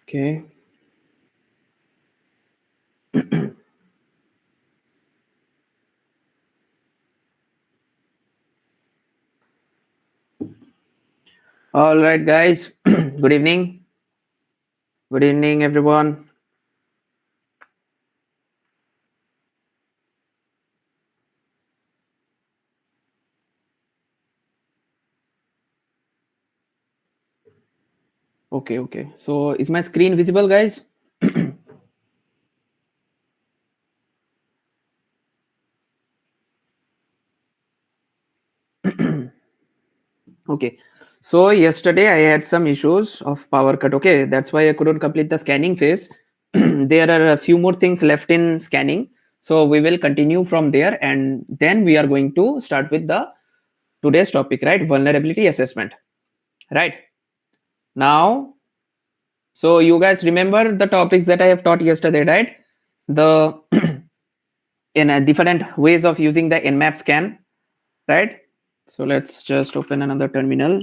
Okay. All right, guys. Good evening. Good evening, everyone. Okay. So is my screen visible, guys? Okay. So yesterday I had some issues of power cut. Okay, that's why I couldn't complete the scanning phase. There are a few more things left in scanning. So we will continue from there, and then we are going to start with the today's topic, right? Vulnerability assessment. Right. Now, so you guys remember the topics that I have taught yesterday, right? The in different ways of using the Nmap scan, right? So let's just open another terminal.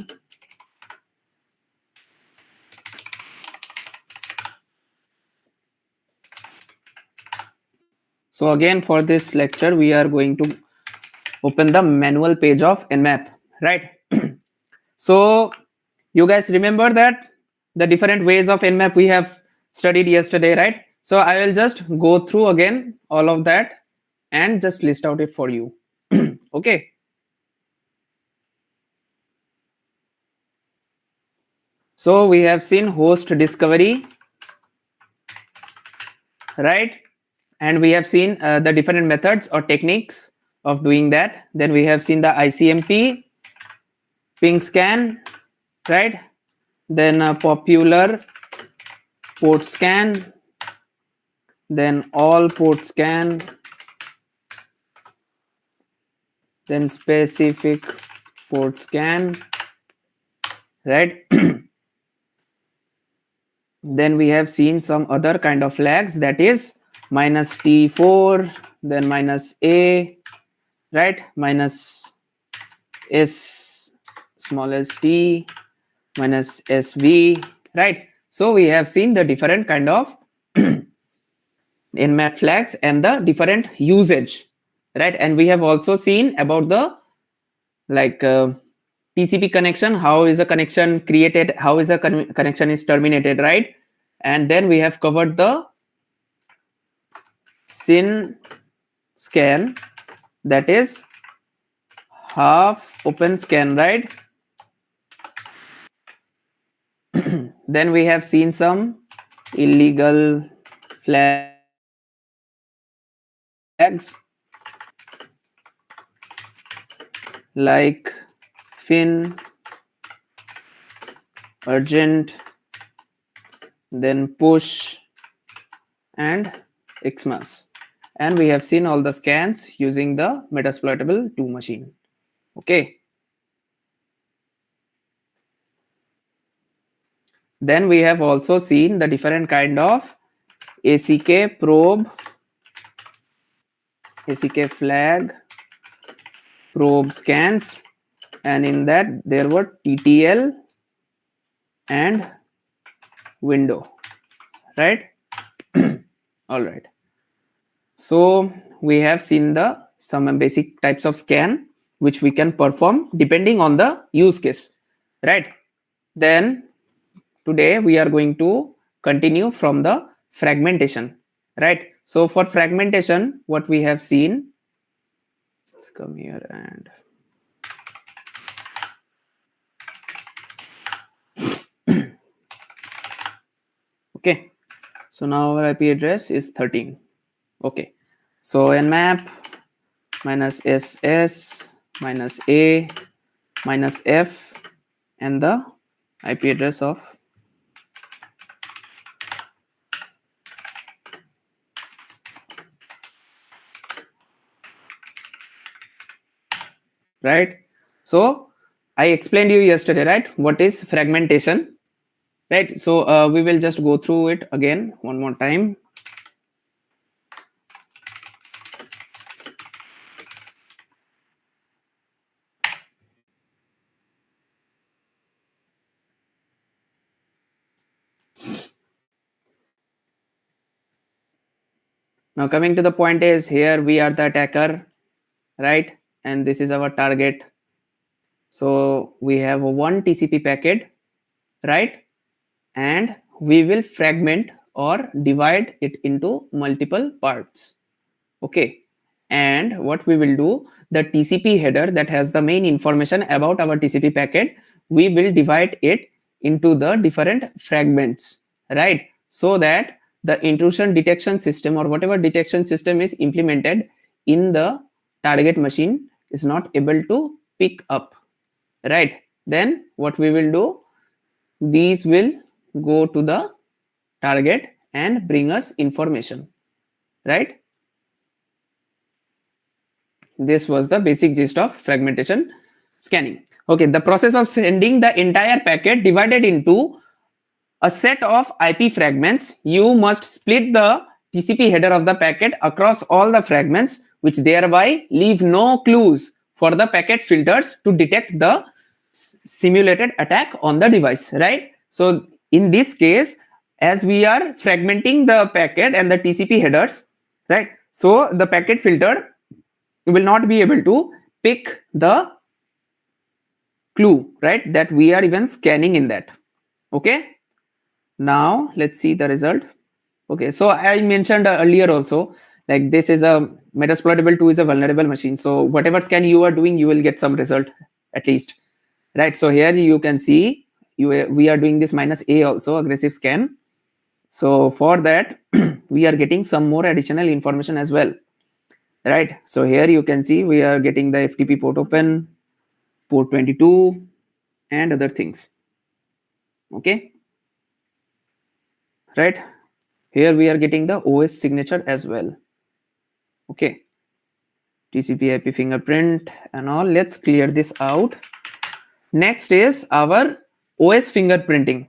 So again, for this lecture, we are going to open the manual page of Nmap, right? So you guys remember that the different ways of Nmap we have studied yesterday, right? So I will just go through again all of that and just list out it for you. Okay. So we have seen host discovery, right? And we have seen the different methods or techniques of doing that. Then we have seen the ICMP, ping scan, right? Then popular port scan, then all port scan, then specific port scan, right? Then we have seen some other kind of flags, that is minus T4, then minus A, right? Minus S small s t, minus SV, right? So we have seen the different kind of Nmap flags and the different usage, right? And we have also seen about the like TCP connection, how is a connection created, how is a connection is terminated, right? And then we have covered the SYN scan, that is half open scan, right? Then we have seen some illegal flags like fin, urgent, then push and Xmas. And we have seen all the scans using the Metasploitable 2 machine. Okay. Then we have also seen the different kind of ACK probe, ACK flag, probe scans, and in that there were TTL and window, right? All right. So we have seen the some basic types of scan which we can perform depending on the use case, right? Then today we are going to continue from the fragmentation, right? So for fragmentation, what we have seen, let's come here and okay. So now our IP address is 13. Okay. So nmap minus ss minus a minus f and the IP address of right. So I explained you yesterday, right, what is fragmentation, right? So we will just go through it again one more time. Now coming to the point is, here we are the attacker, right? And this is our target. So we have one TCP packet, right? And we will fragment or divide it into multiple parts. Okay. And what we will do, the TCP header that has the main information about our TCP packet, we will divide it into the different fragments, right? So that the intrusion detection system or whatever detection system is implemented in the target machine is not able to pick up, right? Then what we will do, these will go to the target and bring us information, right? This was the basic gist of fragmentation scanning. Okay, the process of sending the entire packet divided into a set of IP fragments. You must split the TCP header of the packet across all the fragments, which thereby leave no clues for the packet filters to detect the simulated attack on the device, right? So in this case, as we are fragmenting the packet and the TCP headers, right? So the packet filter will not be able to pick the clue, right, that we are even scanning in that. Okay, now let's see the result. Okay, so I mentioned earlier also, like this is a Metasploitable 2 is a vulnerable machine, so whatever scan you are doing, you will get some result at least, right? So here you can see we are doing this -A also, aggressive scan. So for that we are getting some more additional information as well, right? So here you can see we are getting the FTP port open, port 22 and other things. Okay, right? Here we are getting the OS signature as well. Okay, TCP IP fingerprint and all. Let's clear this out. Next is our OS fingerprinting.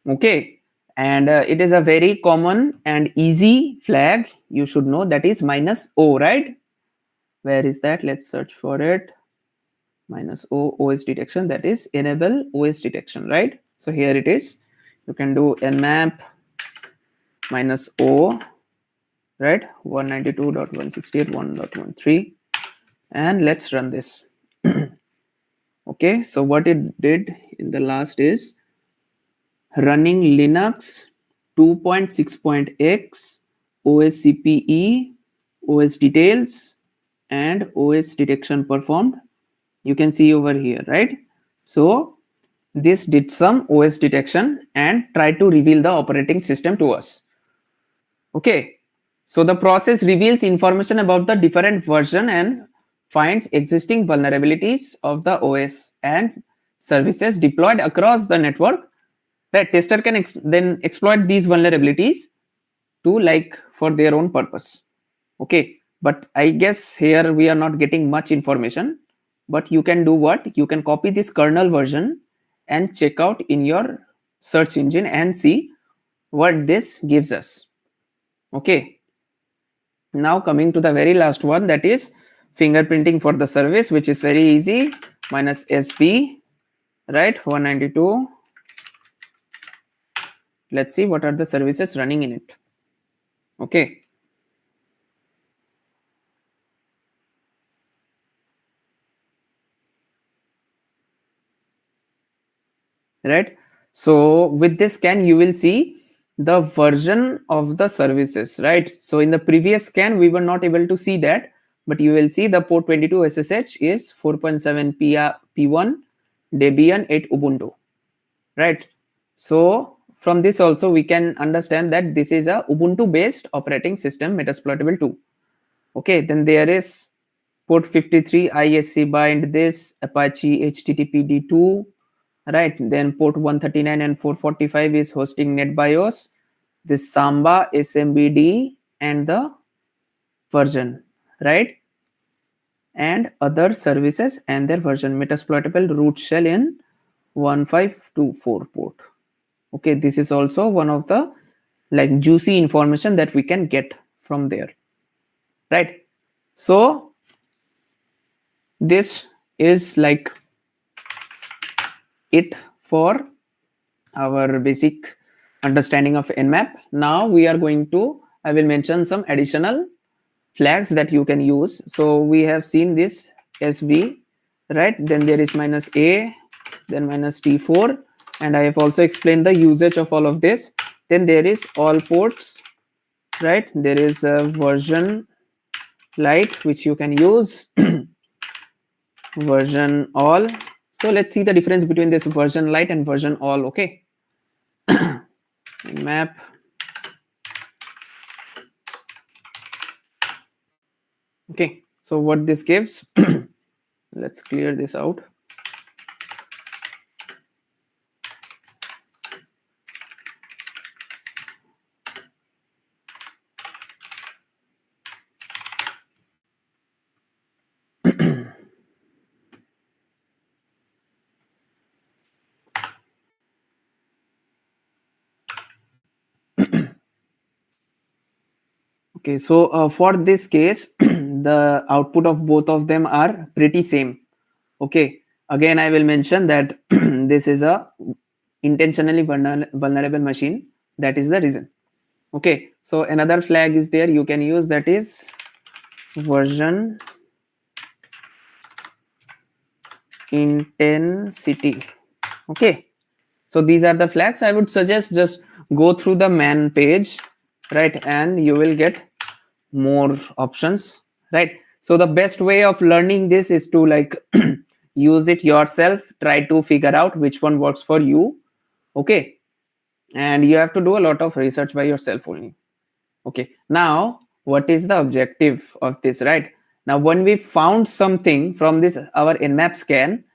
Okay, and it is a very common and easy flag. You should know that is -O, right? Where is that? Let's search for it. -O, OS detection, that is enable OS detection, right? So here it is. You can do nmap -O, right? 192.168.1.13, and let's run this. Okay, so what it did in the last is running Linux 2.6.x, OS CPE, OS details, and OS detection performed. You can see over here, right? So this did some OS detection and tried to reveal the operating system to us. Okay, so the process reveals information about the different version and finds existing vulnerabilities of the OS and services deployed across the network. The tester can then exploit these vulnerabilities to like for their own purpose. Okay, but I guess here we are not getting much information, but you can do what? You can copy this kernel version and check out in your search engine and see what this gives us. Okay, now coming to the very last one, that is fingerprinting for the service, which is very easy. -SB, right? 192. Let's see what are the services running in it. Okay, right? So with this scan you will see the version of the services, right? So in the previous scan we were not able to see that, but you will see the port 22 SSH is 4.7 P1 Debian 8 Ubuntu, right? So from this also we can understand that this is a Ubuntu based operating system, Metasploitable 2. Okay, then there is port 53 ISC bind this Apache HTTPD2, right? Then port 139 and 445 is hosting NetBIOS, this Samba SMBD and the version, right? And other services and their version, Metasploitable root shell in 1524 port. Okay, this is also one of the like juicy information that we can get from there, right? So this is like it for our basic understanding of Nmap. Now we are going to I will mention some additional flags that you can use. So we have seen this SV, right? Then there is -A, then -T4, and I have also explained the usage of all of this. Then there is all ports, right? There is a version light which you can use, version all. So let's see the difference between this version light and version all. Okay. Map. Okay, so what this gives, let's clear this out. Okay, so for this case, the output of both of them are pretty same. Okay, again, I will mention that this is a intentionally vulnerable machine. That is the reason. Okay, so another flag is there you can use, that is version intensity. Okay, so these are the flags. I would suggest just go through the man page, right, and you will get more options, right? So the best way of learning this is to like use it yourself, try to figure out which one works for you. Okay, and you have to do a lot of research by yourself only. Okay, now what is the objective of this, right? Now when we found something from this our Nmap scan,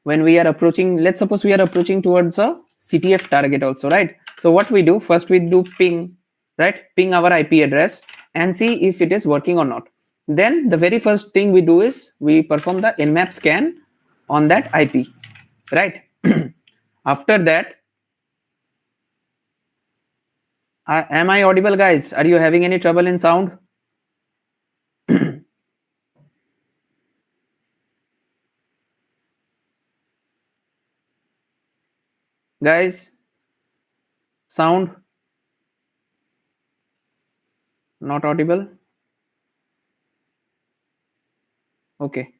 when we are approaching, let's suppose we are approaching towards a CTF target also, right? So what we do, first we do ping, right? Ping our IP address and see if it is working or not. Then the very first thing we do is we perform the Nmap scan on that IP, right? After that, am I audible, guys? Are you having any trouble in sound? Guys, sound not audible? Okay.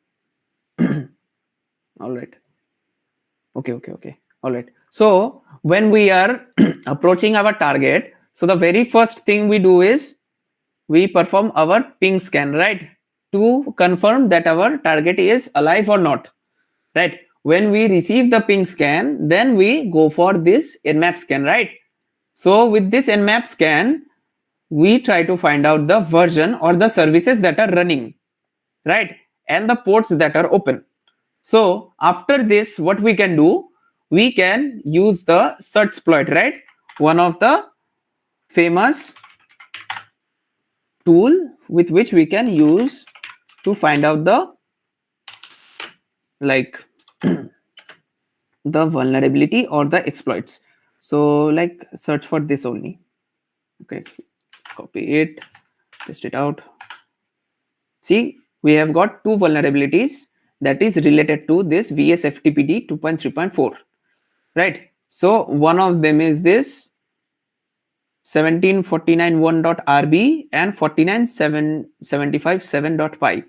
All right. Okay. All right. So when we are approaching our target, so the very first thing we do is we perform our ping scan, right? To confirm that our target is alive or not, right? When we receive the ping scan, then we go for this Nmap scan, right? So with this Nmap scan, we try to find out the version or the services that are running, right? And the ports that are open. So after this, what we can do, we can use the search exploit, right? One of the famous tool with which we can use to find out the like the vulnerability or the exploits. So like search for this only. Okay, copy it, paste it out. See, we have got two vulnerabilities that is related to this VSFTPD 2.3.4, right? So one of them is this 17491.rb and 49757.py.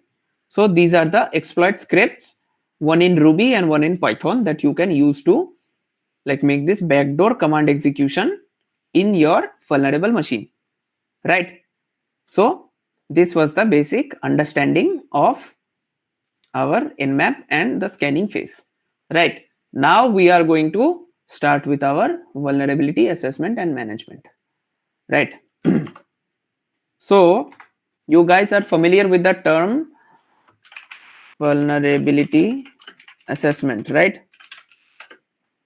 So these are the exploit scripts, one in Ruby and one in Python, that you can use to like make this backdoor command execution in your vulnerable machine, right? So this was the basic understanding of our Nmap and the scanning phase, right? Now we are going to start with our vulnerability assessment and management, right? So you guys are familiar with the term vulnerability assessment, right?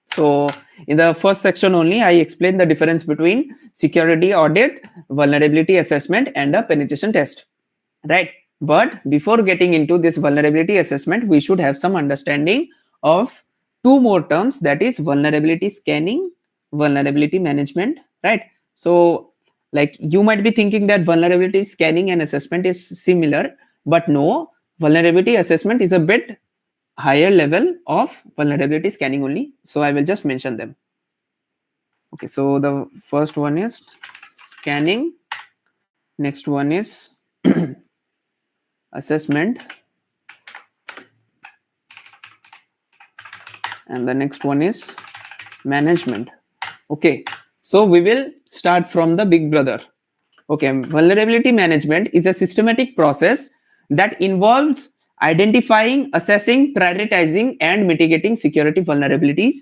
So in the first section only, I explained the difference between security audit, vulnerability assessment, and a penetration test, right? But before getting into this vulnerability assessment, we should have some understanding of two more terms, that is vulnerability scanning, vulnerability management, right? So like you might be thinking that vulnerability scanning and assessment is similar, but no, vulnerability assessment is a bit higher level of vulnerability scanning only. So I will just mention them. Okay, so the first one is scanning Next one is assessment, and the next one is management. Okay, so we will start from the big brother. Okay, vulnerability management is a systematic process that involves identifying, assessing, prioritizing, and mitigating security vulnerabilities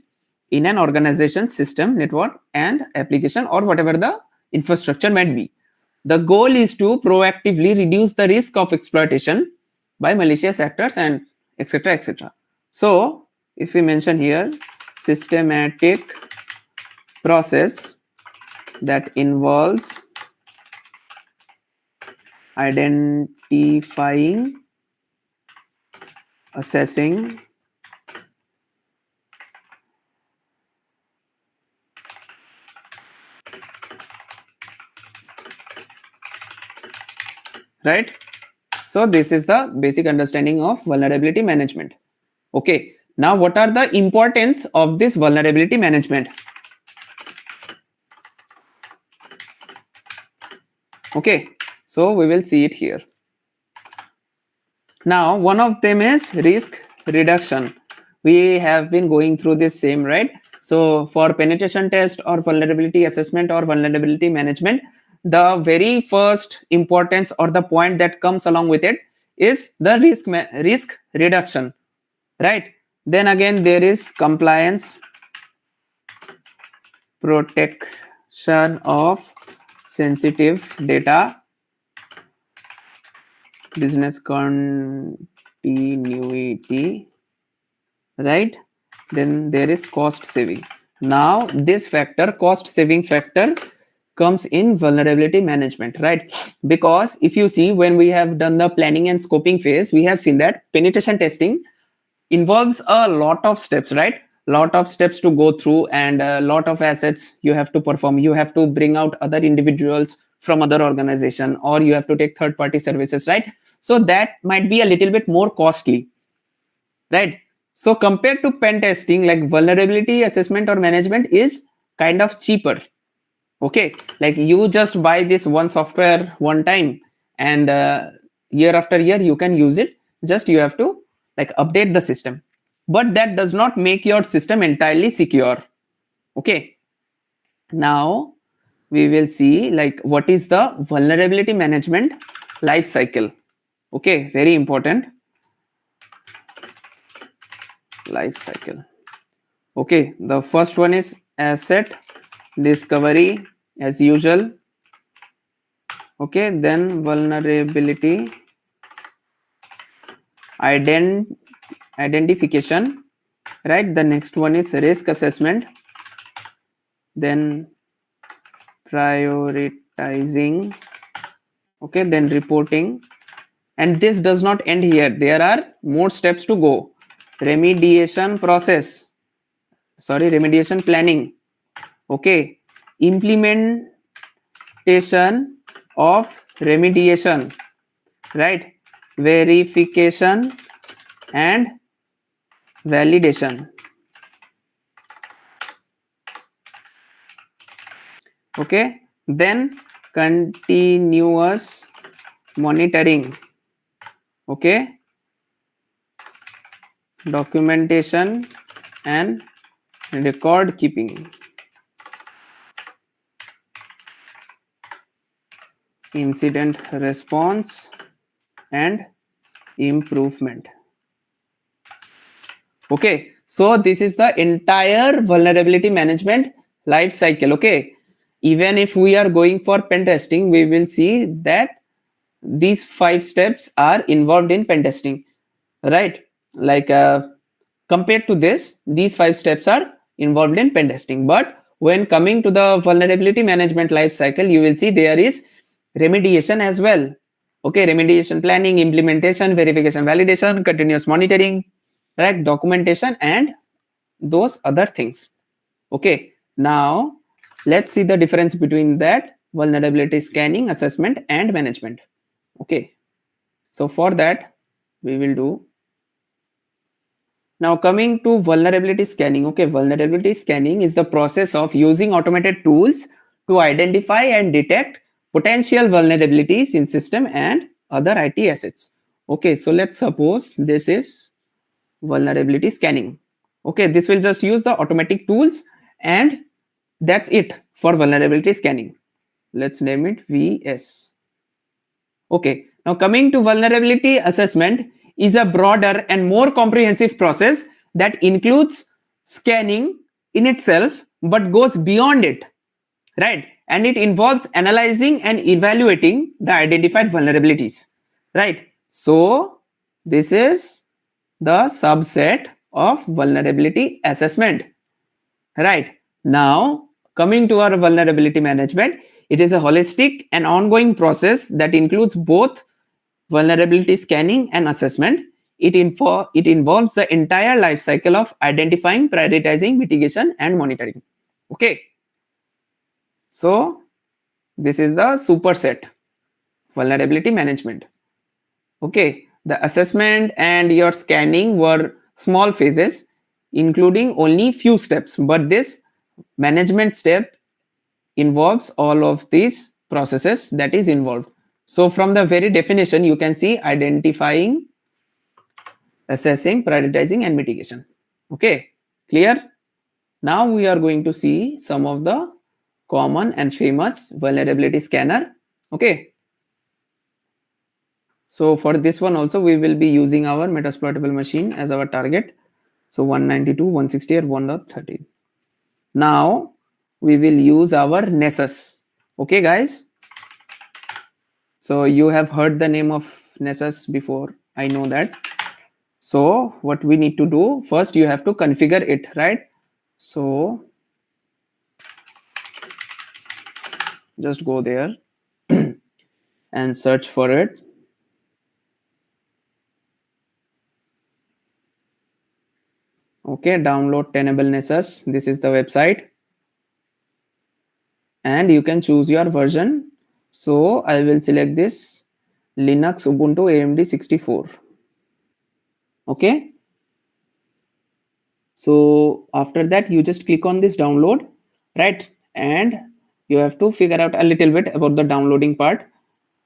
in an organization, system, network, and application, or whatever the infrastructure might be. The goal is to proactively reduce the risk of exploitation by malicious actors and etc. etc. So, if we mention here, systematic process that involves identifying, assessing, right? So this is the basic understanding of vulnerability management. Okay, now what are the importance of this vulnerability management? Okay, so we will see it here. Now one of them is risk reduction. We have been going through this same, right? So for penetration test or vulnerability assessment or vulnerability management, the very first importance or the point that comes along with it is the risk reduction, right? Then again there is compliance, protection of sensitive data, business continuity, right? Then there is cost saving. Now this factor, cost saving factor, comes in vulnerability management, right? Because if you see, when we have done the planning and scoping phase, we have seen that penetration testing involves a lot of steps, right? Lot of steps to go through, and a lot of assets you have to perform. You have to bring out other individuals from other organization, or you have to take third party services, right? So that might be a little bit more costly, right? So compared to pen testing, like vulnerability assessment or management is kind of cheaper. Okay, like you just buy this one software one time, and year after year you can use it. Just you have to like update the system, but that does not make your system entirely secure. Okay, now we will see like what is the vulnerability management life cycle. Okay, very important life cycle. Okay, the first one is asset discovery as usual. Okay, then vulnerability identification, right? The next one is risk assessment, then prioritizing, okay, then reporting. And this does not end here, there are more steps to go. Remediation process, sorry, remediation planning, okay, implementation of remediation, right? Verification and validation. Okay, then continuous monitoring, okay, documentation and record keeping, incident response and improvement. Okay, so this is the entire vulnerability management life cycle. Okay, even if we are going for pen testing, we will see that these 5 steps are involved in pen testing, right? Like compared to this, these 5 steps are involved in pen testing. But when coming to the vulnerability management life cycle, you will see there is remediation as well. Okay, remediation planning, implementation, verification, validation, continuous monitoring, right? Documentation and those other things. Okay, now let's see the difference between that vulnerability scanning, assessment and management. Okay, so for that we will do. Now coming to vulnerability scanning. Okay, vulnerability scanning is the process of using automated tools to identify and detect potential vulnerabilities in system and other IT assets. Okay, so let's suppose this is vulnerability scanning. Okay, this will just use the automatic tools, and that's it for vulnerability scanning. Let's name it VS. Okay, now coming to vulnerability assessment is a broader and more comprehensive process that includes scanning in itself but goes beyond it, right? And it involves analyzing and evaluating the identified vulnerabilities, right? So this is the subset of vulnerability assessment, right? Now coming to our vulnerability management, it is a holistic and ongoing process that includes both vulnerability scanning and assessment. It involves the entire life cycle of identifying, prioritizing, mitigation, and monitoring. Okay, so this is the superset vulnerability management. Okay, the assessment and your scanning were small phases, including only few steps, but this management step involves all of these processes that is involved. So from the very definition, you can see identifying, assessing, prioritizing, and mitigation. Okay, clear? Now we are going to see some of the common and famous vulnerability scanner. Okay, so for this one also we will be using our metasploitable machine as our target. So 192, 160, or 1.13. Now we will use our Nessus. Okay, guys. So you have heard the name of Nessus before. I know that. So what we need to do first, you have to configure it, right? So just go there and search for it. Okay, download Tenable Nessus. This is the website. And you can choose your version. So I will select this Linux Ubuntu AMD 64. Okay. So after that, you just click on this download, right? And you have to figure out a little bit about the downloading part.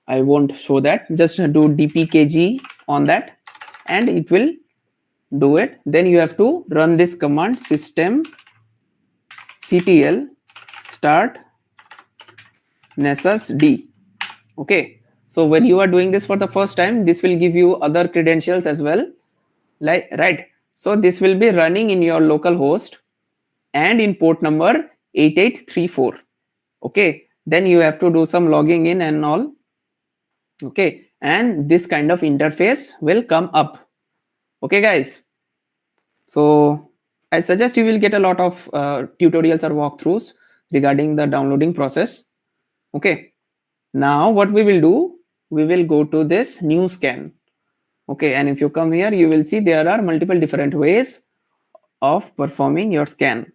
I won't show that. Just do dpkg on that and it will do it. Then you have to run this command system ctl start nessus d. Okay, so when you are doing this for the first time, this will give you other credentials as well, like, right? So this will be running in your local host and in port number 8834. Okay, then you have to do some logging in and all. Okay, and this kind of interface will come up. Okay, guys, so I suggest you will get a lot of tutorials or walkthroughs regarding the downloading process. Okay, now what we will do, we will go to this new scan. Okay, and if you come here, you will see there are multiple different ways of performing your scan,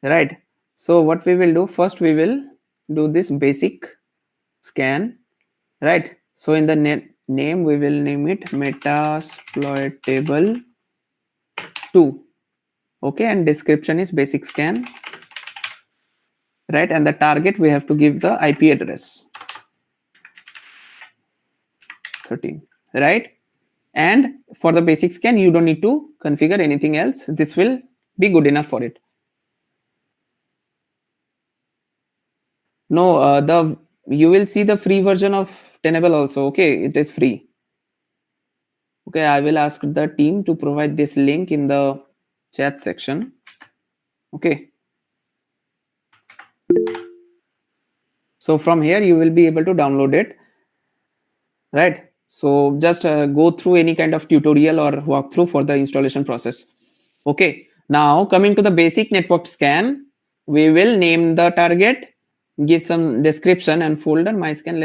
right? So what we will do first, we will do this basic scan, right? So in the name, we will name it metasploitable 2. Okay, and description is basic scan, right? And the target, we have to give the IP address 13, right? And for the basic scan, you don't need to configure anything else. This will be good enough for it. No, you will see the free version of Tenable also. Okay, it is free. Okay, I will ask the team to provide this link in the chat section. Okay. So from here, you will be able to download it, right? So just go through any kind of tutorial or walkthrough for the installation process. Okay, now coming to the basic network scan, we will name the target, give some description and folder my scan.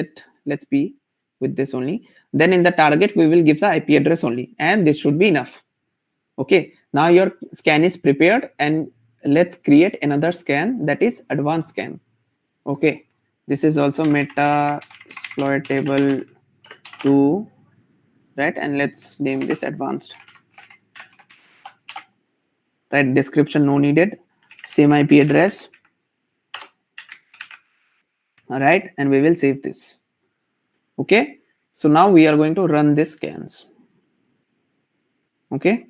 Let's be with this only. Then in the target, we will give the IP address only, and this should be enough. Okay, now your scan is prepared, and let's create another scan, that is advanced scan. Okay, this is also metasploitable 2, right? And let's name this advanced. Right, description no needed, same IP address. All right, and we will save this. Okay, so now we are going to run this scans. Okay,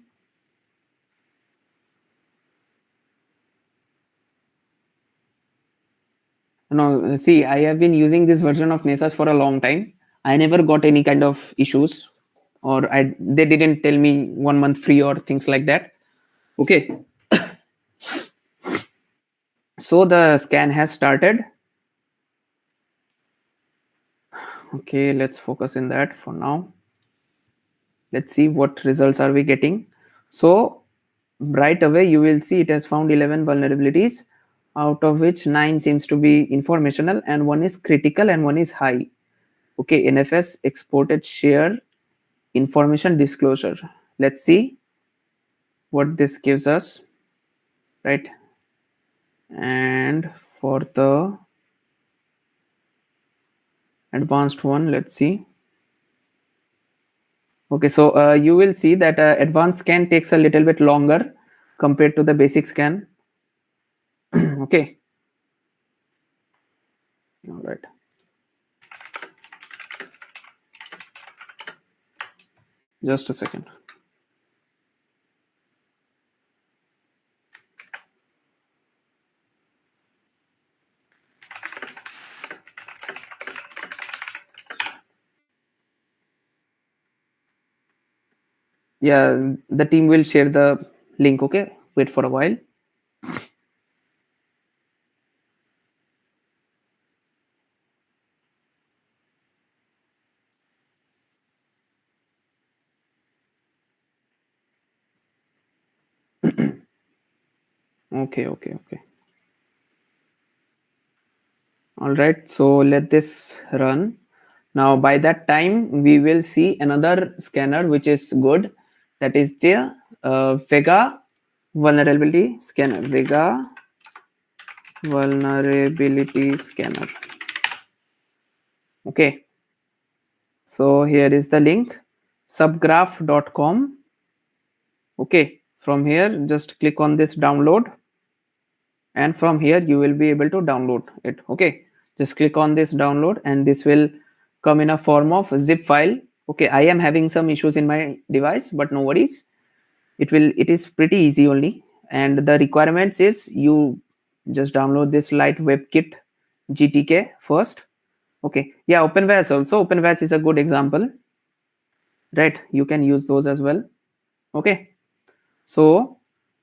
now see, I have been using this version of Nesas for a long time. I never got any kind of issues, or they didn't tell me 1 month free or things like that. Okay, so the scan has started. Okay, let's focus in that for now. Let's see what results are we getting. So right away you will see it has found 11 vulnerabilities, out of which 9 seems to be informational and one is critical and one is high. Okay, NFS exported share information disclosure. Let's see what this gives us, right? And for the advanced one, let's see. Okay, so you will see that advanced scan takes a little bit longer compared to the basic scan. Okay, all right. Just a second. Yeah, the team will share the link. Okay, wait for a while. Okay. All right, so let this run. Now by that time we will see another scanner which is good, that is the Vega vulnerability scanner. Vega vulnerability scanner. Okay, so here is the link, subgraph.com. Okay, from here just click on this download, and from here you will be able to download it. Okay, just click on this download and this will come in a form of zip file. Okay, I am having some issues in my device, but no worries, it is pretty easy only. And the requirements is you just download this light WebKit GTK first. Okay, yeah, OpenVAS also. OpenVAS is a good example, right? You can use those as well. Okay, so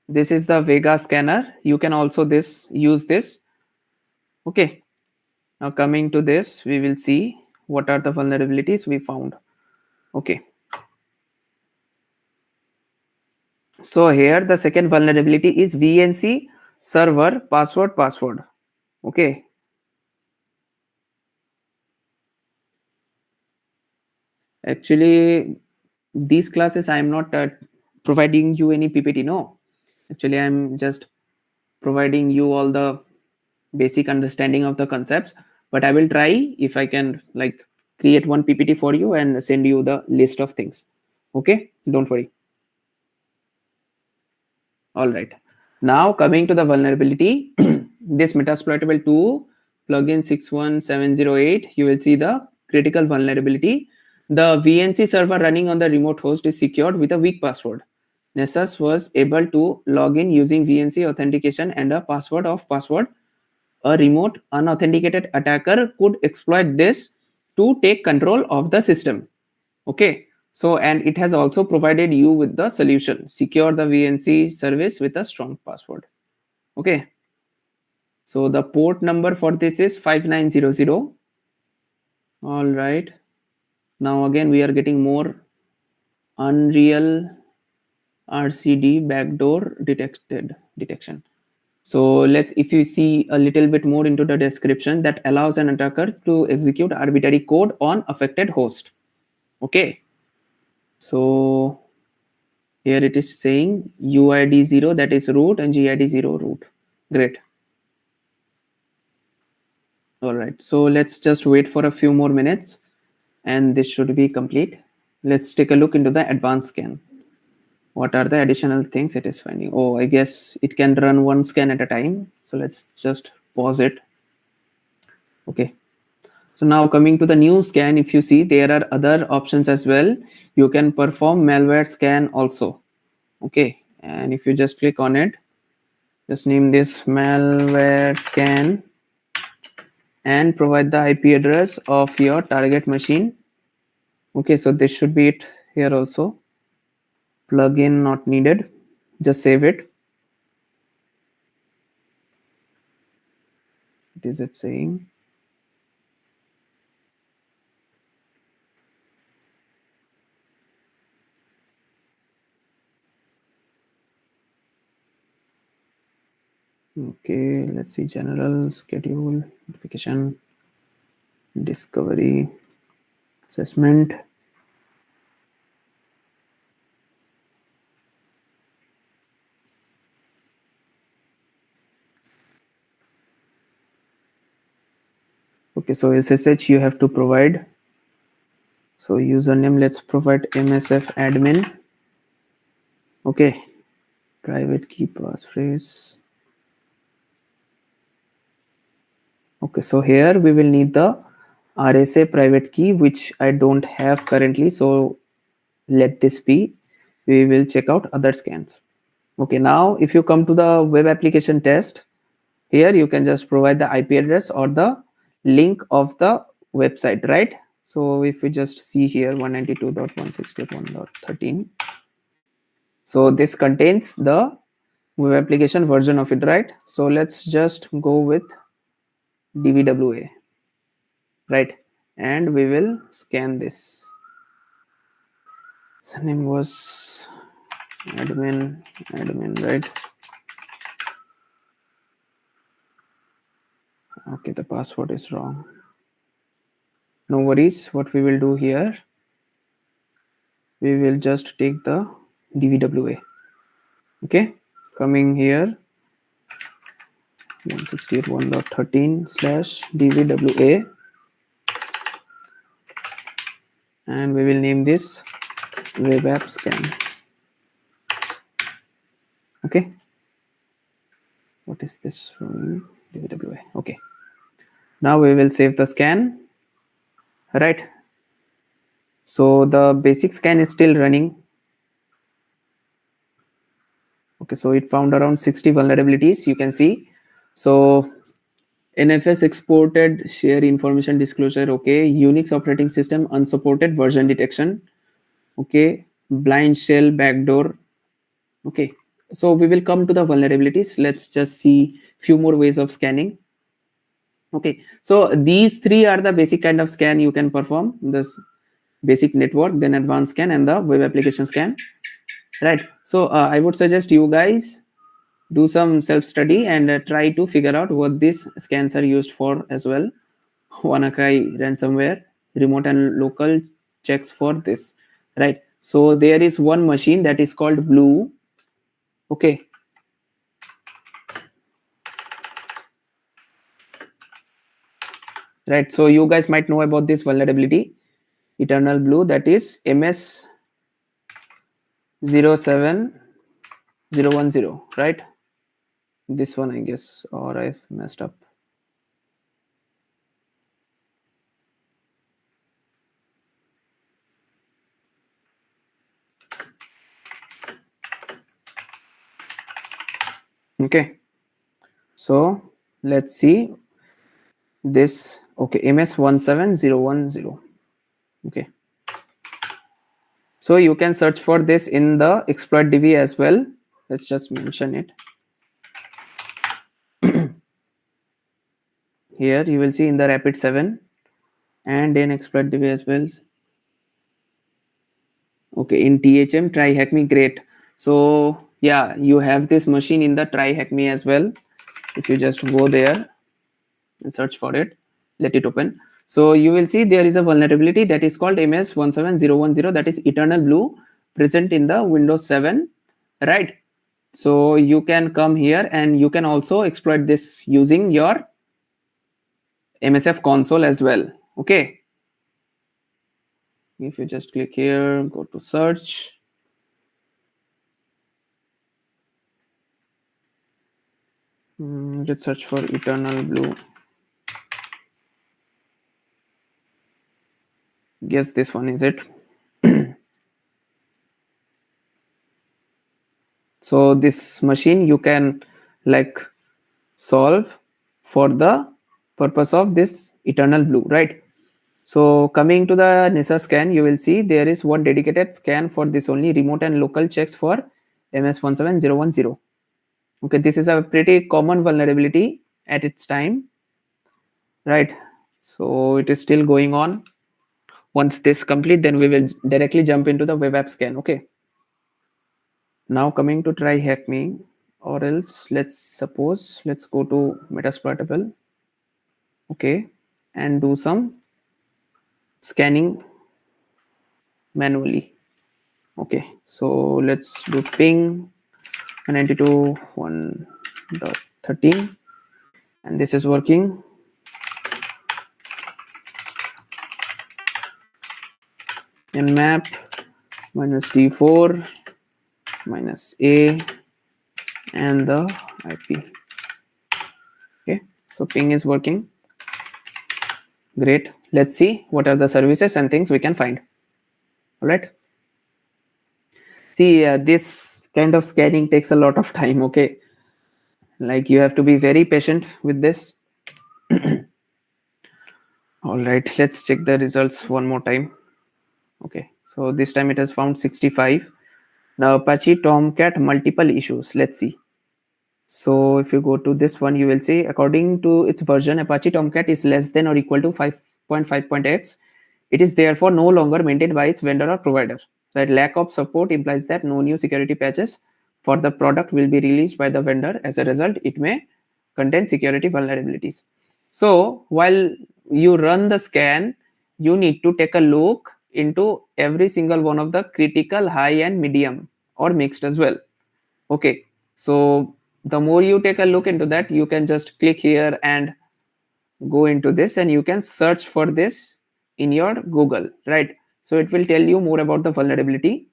this is the Vega scanner. You can also use this. Okay, now coming to this, we will see what are the vulnerabilities we found. Okay, so here the second vulnerability is VNC server password. Okay, actually these classes I am not providing you any PPT. No, actually I'm just providing you all the basic understanding of the concepts, but I will try if I can like create one PPT for you and send you the list of things. Okay, don't worry. All right, now coming to the vulnerability, this metasploitable 2 plugin 61708, you will see the critical vulnerability. The VNC server running on the remote host is secured with a weak password. Nessus was able to log in using VNC authentication and a password of password. A remote unauthenticated attacker could exploit this to take control of the system. Okay, so and it has also provided you with the solution, secure the VNC service with a strong password. Okay, so the port number for this is 5900. All right, now again we are getting more Unreal RCD backdoor detection. So let's, if you see a little bit more into the description, that allows an attacker to execute arbitrary code on affected host. Okay, so here it is saying UID 0, that is root, and GID 0 root. Great. All right, so let's just wait for a few more minutes and this should be complete. Let's take a look into the advanced scan. What are the additional things it is finding? Oh, I guess it can run one scan at a time. So let's just pause it. Okay, So now coming to the new scan, if you see, there are other options as well. You can perform malware scan also. Okay, and if you just click on it, just name this malware scan and provide the IP address of your target machine. Okay, so this should be it here also. Plugin not needed. Just save it. What is it saying? Okay, let's see. General, schedule, notification, discovery, assessment. Okay, so SSH you have to provide. So username, let's provide MSF admin. Okay, private key passphrase. Okay, so here we will need the RSA private key, which I don't have currently. So let this be. We will check out other scans. Okay, now if you come to the web application test, here you can just provide the IP address or the link of the website, right? So if we just see here 192.168.1.13, so this contains the web application version of it, right? So let's just go with DVWA, right? And we will scan this. So name was admin, right? Okay, the password is wrong. No worries. What we will do here, we will just take the DVWA. Okay, coming here 168.1.13/DVWA, and we will name this web app scan. Okay, what is this from DVWA? Okay, now we will save the scan, right? So the basic scan is still running. Okay, so it found around 60 vulnerabilities, you can see. So NFS exported share information disclosure. Okay, Unix operating system unsupported version detection. Okay, blind shell backdoor. Okay, so we will come to the vulnerabilities. Let's just see few more ways of scanning. Okay, so these three are the basic kind of scan you can perform: this basic network, then advanced scan, and the web application scan, right? So I would suggest you guys do some self study and try to figure out what these scans are used for as well. WannaCry ransomware, remote and local checks for this, right? So there is one machine that is called Blue. Okay, right? So you guys might know about this vulnerability, Eternal Blue, that is MS 07010, right? This one, I guess, or I've messed up. Okay, so let's see this. Okay, MS 17010. Okay, so you can search for this in the exploitdb as well. Let's just mention it. Here you will see in the rapid 7 and in exploitdb as well. Okay, in THM try hack me, great. So yeah, you have this machine in the try hack me as well. If you just go there and search for it, let it open. So you will see there is a vulnerability that is called MS 17010, that is Eternal Blue, present in the Windows 7, right? So you can come here and you can also exploit this using your MSF console as well. Okay, if you just click here, go to search, let's search for Eternal Blue. Guess this one is it. So this machine you can like solve for the purpose of this eternal blue, right? So coming to the NISA scan, you will see there is one dedicated scan for this only remote and local checks for MS17010. Okay, this is a pretty common vulnerability at its time, right? So it is still going on. Once this complete, then we will directly jump into the web app scan. Okay. Now coming to try hack me, or else let's go to Metasploitable. Okay, and do some scanning manually. Okay, so let's do ping 192.1.13, and this is working. Nmap -d4 -a and the IP. Okay, so ping is working. Great. Let's see what are the services and things we can find. All right. See, this kind of scanning takes a lot of time. Okay, like you have to be very patient with this. All right, let's check the results one more time. Okay, so this time it has found 65. Now Apache Tomcat multiple issues. Let's see. So if you go to this one, you will see according to its version, Apache Tomcat is less than or equal to 5.5.x. It is therefore no longer maintained by its vendor or provider. That lack of support implies that no new security patches for the product will be released by the vendor. As a result, it may contain security vulnerabilities. So while you run the scan, you need to take a look into every single one of the critical, high and medium or mixed as well. Okay, so the more you take a look into that, you can just click here and go into this and you can search for this in your Google, right? So it will tell you more about the vulnerability.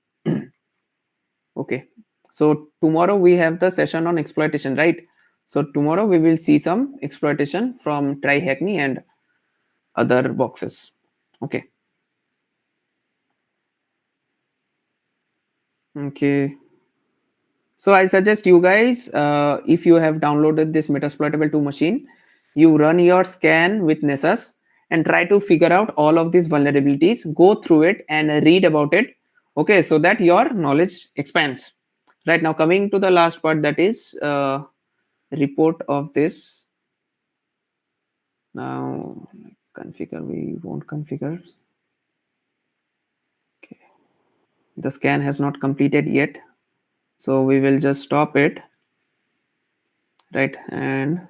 Okay, so tomorrow we have the session on exploitation, right? So tomorrow we will see some exploitation from Try Hack Me and other boxes. Okay. Okay. So I suggest you guys, if you have downloaded this Metasploitable 2 machine, you run your scan with Nessus and try to figure out all of these vulnerabilities, go through it and read about it. Okay, so that your knowledge expands. Right now, coming to the last part, that is report of this. Now, configure, we won't configure. Okay. The scan has not completed yet. So we will just stop it, right? And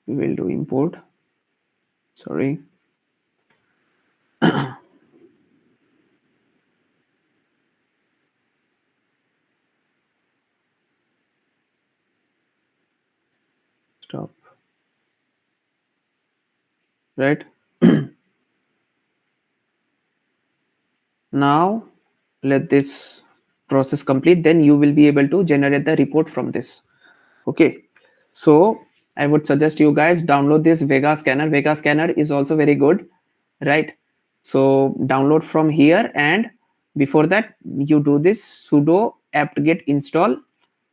we will do import. Sorry. Stop. Right. Now let this process complete, then you will be able to generate the report from this. Okay, so I would suggest you guys download this Vega scanner. Vega scanner is also very good, right? So download from here, and before that you do this sudo apt-get install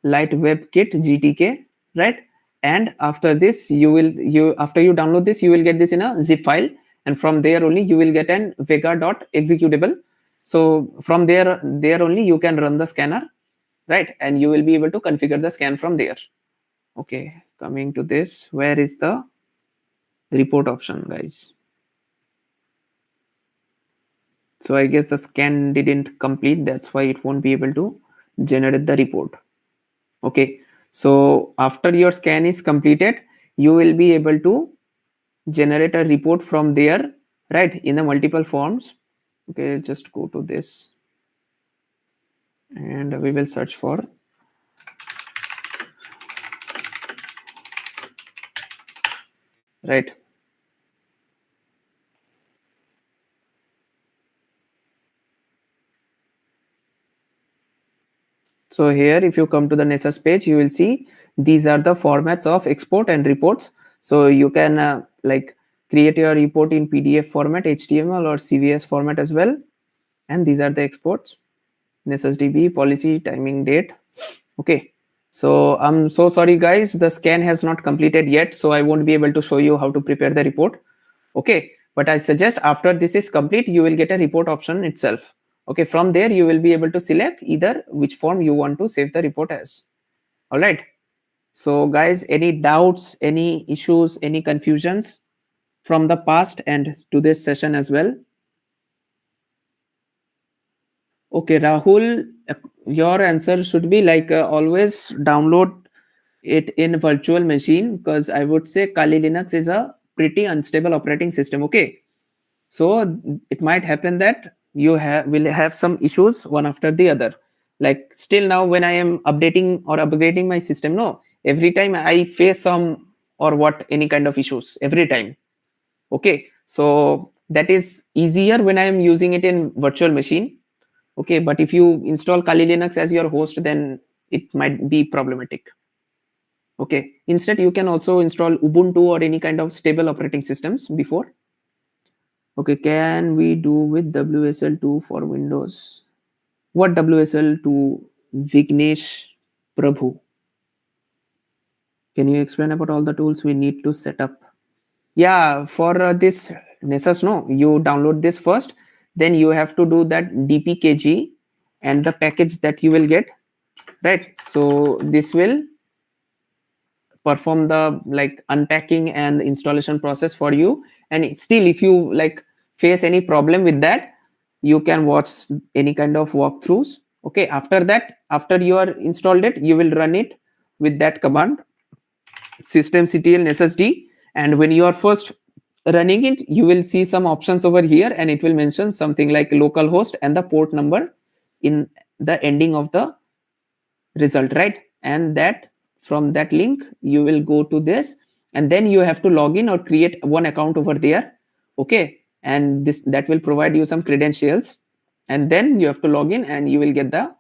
light webkit gtk, right? And after this after you download this, you will get this in a zip file, and from there only you will get an vega.executable. So from there only you can run the scanner, right? And you will be able to configure the scan from there. Okay, coming to this, where is the report option, guys? So I guess the scan didn't complete, that's why it won't be able to generate the report. Okay, so after your scan is completed, you will be able to generate a report from there, right, in the multiple forms. Okay, just go to this and we will search for right. So here, if you come to the Nessus page, you will see these are the formats of export and reports. So you can like create your report in PDF format, HTML or CVS format as well. And these are the exports: NSSDB, policy, timing, date. Okay, so I'm so sorry guys, the scan has not completed yet, so I won't be able to show you how to prepare the report. Okay, but I suggest after this is complete, you will get a report option itself. Okay, from there you will be able to select either which form you want to save the report as. All right, so guys, any doubts, any issues, any confusions from the past and to this session as well? Okay, Rahul, your answer should be like always download it in virtual machine, because I would say Kali Linux is a pretty unstable operating system. Okay, so it might happen that you will have some issues one after the other. Like still now when I am updating or upgrading my system, no, every time I face some or what any kind of issues every time. Okay, so that is easier when I am using it in virtual machine. Okay, but if you install Kali Linux as your host, then it might be problematic. Okay, instead you can also install Ubuntu or any kind of stable operating systems before. Okay, can we do with WSL2 for Windows? What WSL2? Vignesh Prabhu. Can you explain about all the tools we need to set up? Yeah, for this Nessus, no, you download this first, then you have to do that dpkg and the package that you will get, right? So this will perform the like unpacking and installation process for you. And still, if you like face any problem with that, you can watch any kind of walkthroughs. Okay, after that, after you are installed it, you will run it with that command systemctl ssd. And when you are first running it, you will see some options over here, and it will mention something like localhost and the port number in the ending of the result, right? And that from that link you will go to this, and then you have to log in or create one account over there. Okay, and this that will provide you some credentials, and then you have to log in and you will get the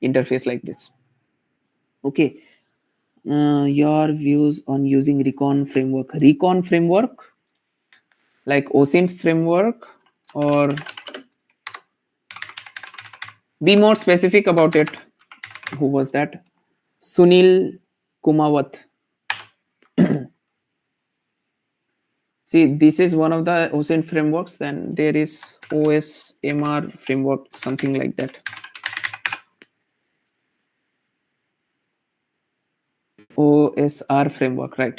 interface like this. Okay, your views on using recon framework like OSINT framework, or be more specific about it. Who was that? Sunil Kumawat. See, this is one of the OSINT frameworks. Then there is OSMR framework, something like that. OSR framework, right?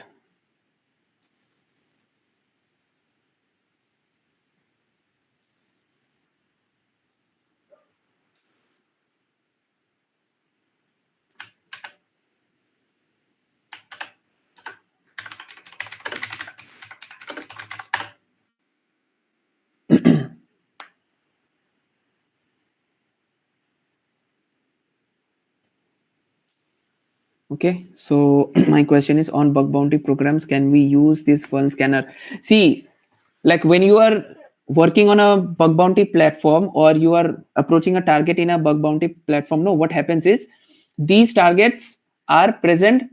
Okay, so my question is on bug bounty programs, can we use this fun scanner? See, like when you are working on a bug bounty platform or you are approaching a target in a bug bounty platform, no, what happens is these targets are present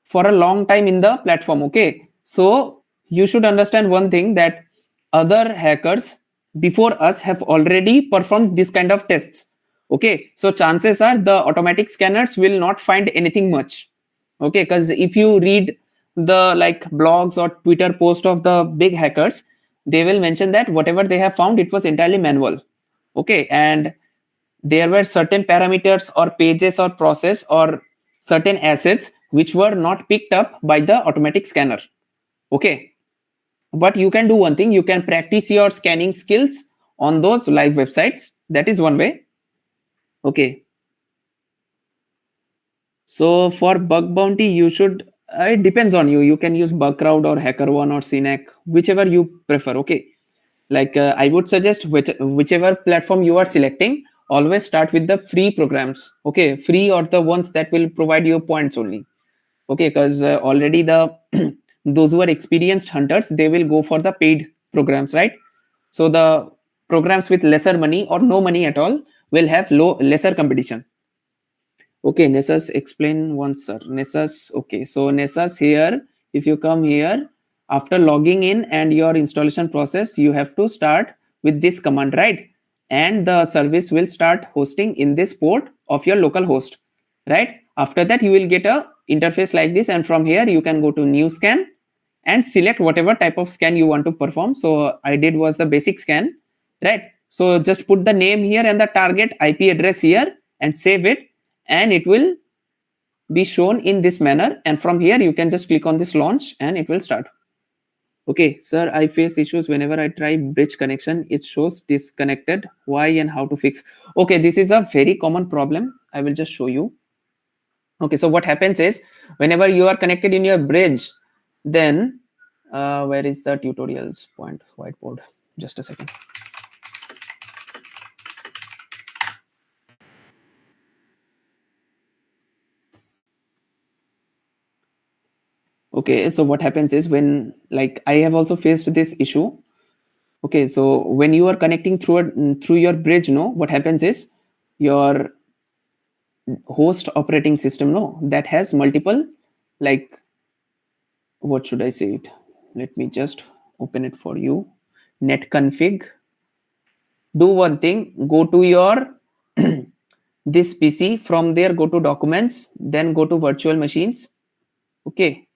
for a long time in the platform. Okay, so you should understand one thing, that other hackers before us have already performed this kind of tests. Okay, so chances are the automatic scanners will not find anything much. Okay, because if you read the like blogs or Twitter post of the big hackers, they will mention that whatever they have found, it was entirely manual. Okay, and there were certain parameters or pages or process or certain assets which were not picked up by the automatic scanner. Okay, but you can do one thing, you can practice your scanning skills on those live websites. That is one way. Okay, so for bug bounty, you should it depends on you. You can use Bugcrowd or HackerOne or CNAC, whichever you prefer. Okay, like I would suggest whichever platform you are selecting, always start with the free programs. Okay, free or the ones that will provide you points only. Okay, because already the those who are experienced hunters, they will go for the paid programs, right? So the programs with lesser money or no money at all will have lesser competition. Okay, Nessus, explain once, sir. Nessus, okay. So Nessus here, if you come here, after logging in and your installation process, you have to start with this command, right? And the service will start hosting in this port of your local host, right? After that, you will get a interface like this, and from here you can go to new scan and select whatever type of scan you want to perform. So I did was the basic scan, right? So just put the name here and the target IP address here and save it, and it will be shown in this manner. And from here you can just click on this launch and it will start. Okay, sir, I face issues whenever I try bridge connection. It shows disconnected. Why and how to fix? Okay, this is a very common problem. I will just show you. Okay, so what happens is whenever you are connected in your bridge, then where is the tutorials point whiteboard? Just a second. Okay, so what happens is when, like, I have also faced this issue. Okay, so when you are connecting through your bridge, no, what happens is your host operating system, no, that has multiple, like, what should I say it? Let me just open it for you. Net config. Do one thing, go to your this PC. From there, go to documents, then go to virtual machines. Okay,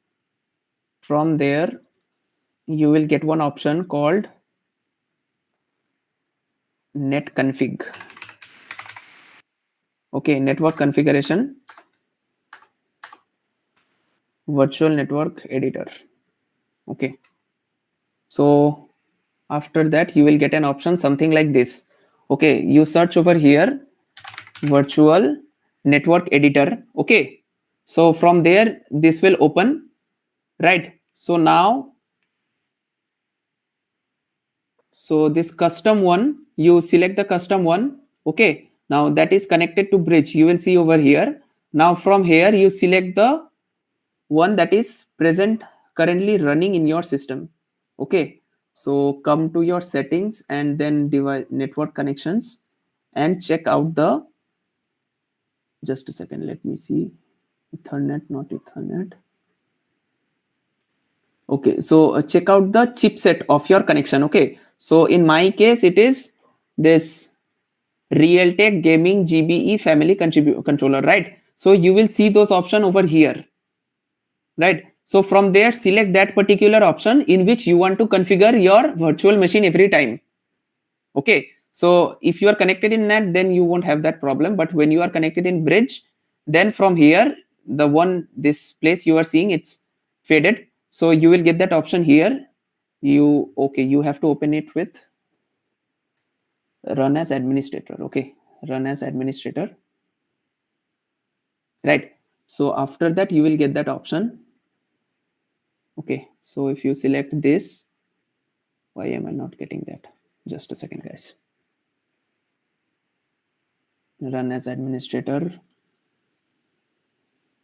from there you will get one option called net config. Okay, network configuration, virtual network editor. Okay, so after that you will get an option something like this. Okay, you search over here virtual network editor. Okay, so from there this will open, right? So now, so this custom one, you select the custom one. Okay, now that is connected to bridge, you will see over here. Now from here you select the one that is present currently running in your system. Okay, so come to your settings and then device network connections and check out the, just a second, let me see, ethernet, not ethernet. Okay, so check out the chipset of your connection. Okay, so in my case it is this Realtek Gaming GBE family controller, right? So you will see those options over here, right? So from there select that particular option in which you want to configure your virtual machine every time. Okay, so if you are connected in NAT, then you won't have that problem. But when you are connected in bridge, then from here, the one, this place you are seeing, it's faded. So you will get that option here. You, okay, you have to open it with run as administrator. Okay, run as administrator, right? So after that you will get that option. Okay, so if you select this, why am I not getting that? Just a second, guys. Run as administrator.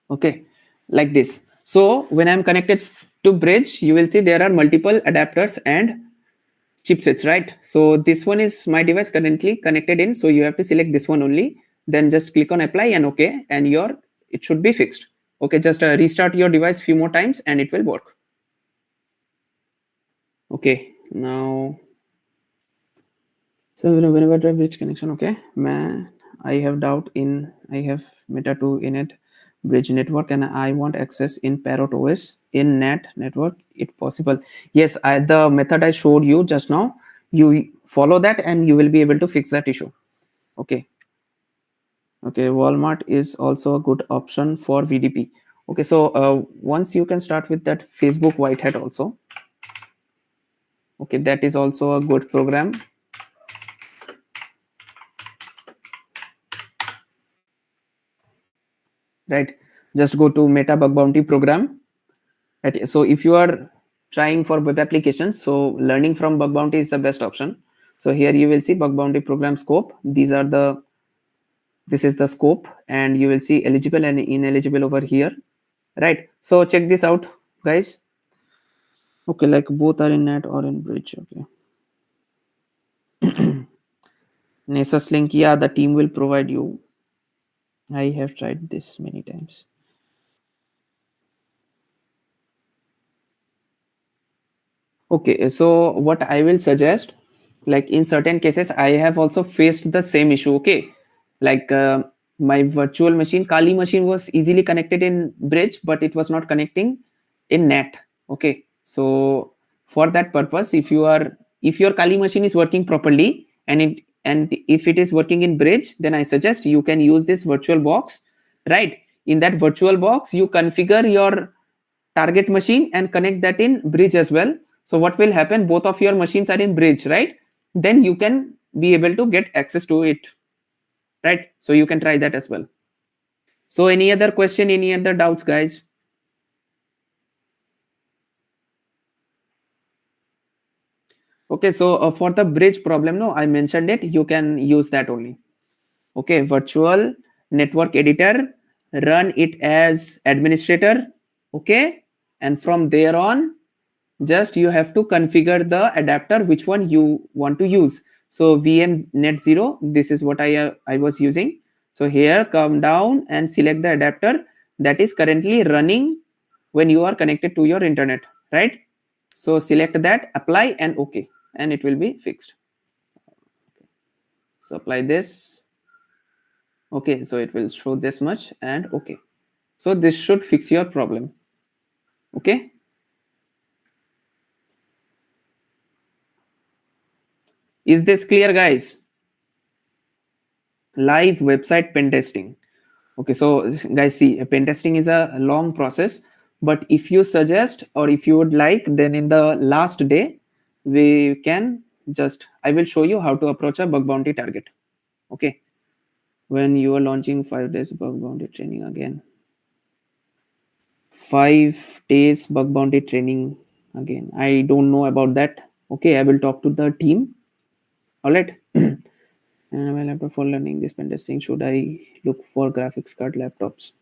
Okay, like this. So when I'm connected to bridge, you will see there are multiple adapters and chipsets, right? So this one is my device currently connected in, so you have to select this one only, then just click on apply and okay, and your, it should be fixed. Okay, just restart your device few more times and it will work. Okay, now, so whenever I bridge connection, okay, man, I have doubt in, I have meta 2 in it bridge network and I want access in Parrot OS in NAT network. It possible? Yes, the method I showed you just now, you follow that and you will be able to fix that issue. Okay. Okay, Walmart is also a good option for VDP. Okay, so once you can start with that Facebook Whitehead also. Okay, that is also a good program. Right, just go to Meta Bug Bounty program. Right, so if you are trying for web applications, so learning from Bug Bounty is the best option. So here you will see Bug Bounty program scope. These are the, this is the scope, and you will see eligible and ineligible over here. Right, so check this out, guys. Okay, like both are in NAT or in bridge. Okay. Nessus link, yeah, the team will provide you. I have tried this many times. Okay, so what I will suggest, like in certain cases, I have also faced the same issue. Okay, like my virtual machine, Kali machine was easily connected in bridge, but it was not connecting in net. Okay, so for that purpose, if your Kali machine is working properly and if it is working in bridge, then I suggest you can use this virtual box, right? In that virtual box, you configure your target machine and connect that in bridge as well. So what will happen, both of your machines are in bridge, right? Then you can be able to get access to it, right? So you can try that as well. So any other question, any other doubts, guys? Okay, so for the bridge problem, no, I mentioned it, you can use that only. Okay, virtual network editor, run it as administrator. Okay, and from there on, just you have to configure the adapter which one you want to use. So VM net 0, this is what I was using. So here come down and select the adapter that is currently running when you are connected to your internet, right? So select that, apply, and okay, and it will be fixed. So apply this. Okay, so it will show this much, and okay, so this should fix your problem. Okay, is this clear, guys? Live website pen testing. Okay, so guys, see, pen testing is a long process, but if you suggest or if you would like, then in the last day we can just, I will show you how to approach a bug bounty target. Okay, when you are launching 5 days bug bounty training again, 5 days bug bounty training again, I don't know about that. Okay, I will talk to the team. All right. And my laptop for learning this pen testing, should I look for graphics card laptops?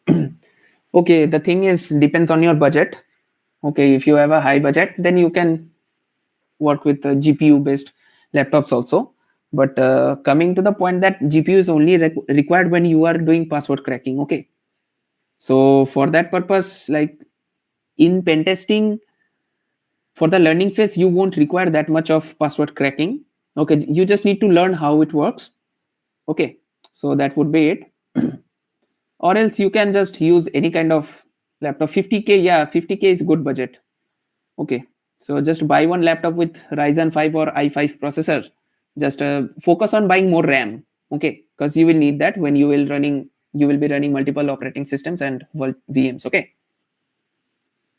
Okay, the thing is, depends on your budget. Okay, if you have a high budget, then you can work with GPU based laptops also. But coming to the point that GPU is only required when you are doing password cracking. Okay, so for that purpose, like in pen testing, for the learning phase, you won't require that much of password cracking. Okay, you just need to learn how it works. Okay, so that would be it. Or else you can just use any kind of laptop. 50K, yeah, 50K is good budget. Okay, so just buy one laptop with Ryzen 5 or i5 processor. Just focus on buying more RAM. Okay, because you will need that when you will be running multiple operating systems and VMs. Okay,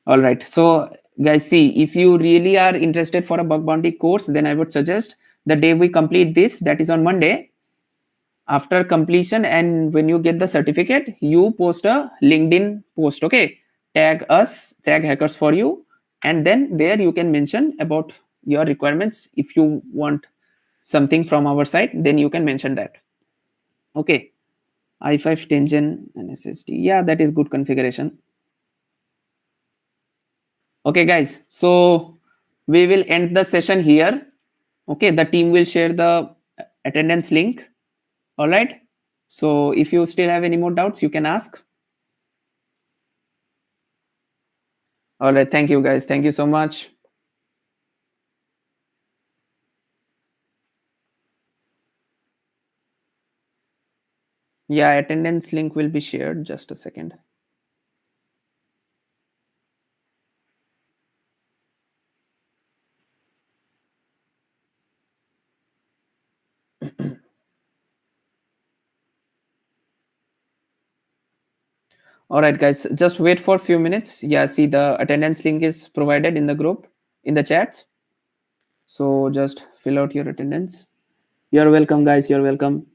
all right. So guys, see, if you really are interested for a bug bounty course, then I would suggest the day we complete this, that is on Monday. After completion and when you get the certificate, you post a LinkedIn post. Okay, tag us, tag hackers for you, and then there you can mention about your requirements. If you want something from our side, then you can mention that. Okay, i5 10 gen and SSD, yeah, that is good configuration. Okay guys, so we will end the session here. Okay, the team will share the attendance link. All right, so if you still have any more doubts, you can ask. All right. Thank you, guys. Thank you so much. Yeah, attendance link will be shared. Just a second. All right, guys. Just wait for a few minutes. Yeah, see, the attendance link is provided in the group, in the chats. So just fill out your attendance. You're welcome, guys. You're welcome.